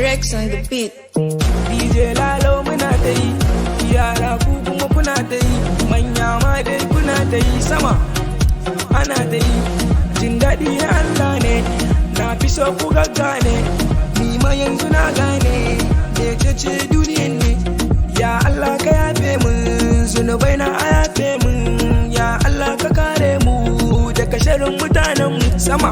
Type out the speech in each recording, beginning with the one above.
Rex on the beat. Djlalo muna ta yi, yara ku kuma kuna ta yi, manya ma dai kuna ta yi, sama ana ta yi. Jin daɗi na Allah ne, na fi so ku gaggane, ni ma yanzu na gane, mecece duniyan ne. Ya Allah ka yafe mun, zunubai na yafe mun, ya Allah ka kare mu daga sharrin mutanen mu, sama.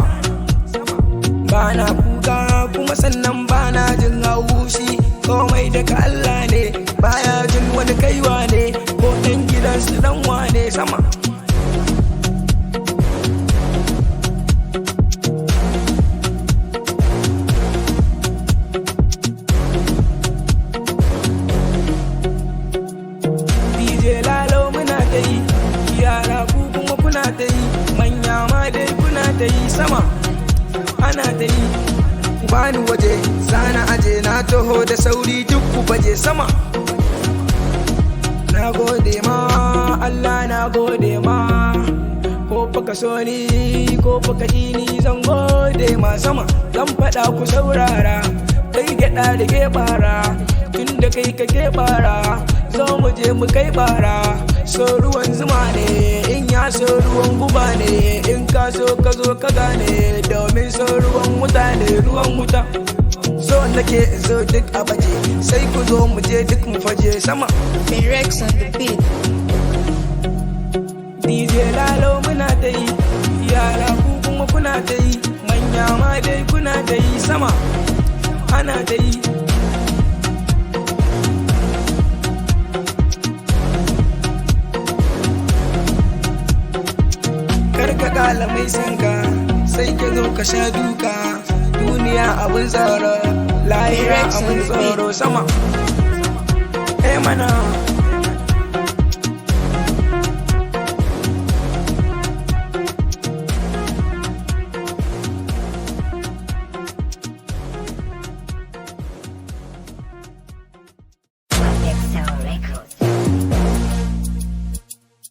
Bana kuka kuma sannan bana jin haushi, komai daga Allah ne, baya jin wani kaiwa ne ko ɗan gidansu dan wane, sama. Djlalo muna ta yi, yara ku kuma kuna ta yi, manya ma dai kuna ta yi, sama ana ta yi. Bani waje sana aje na taho da sauri duk ku baje, sama. Na gode ma Allah, na gode ma, ko baka so ni ko baka ji ni zan gode ma, sama. Zan faɗa ku saurara, kai gyaɗa da ke bara, tun da kai ka ke bara, zo mu je mu kai bara. So ruwan zuma ne in ya so ruwan guba ne, in ka so ka zo ka gane, domin so ruwan wuta ne, ruwan wuta. So nake zo duk a baje, sai ku zo mu je duk mu faje, sama. Rex on the beat. Djlalo muna ta yi, yara ku kuma kuna ta yi, manya ma dai kuna ta yi, sama ana ta yi. Karka kala mai sanka, sai ka zo ka sha duka, duniya abin tsoro, lahira abin tsoro, sama. Mana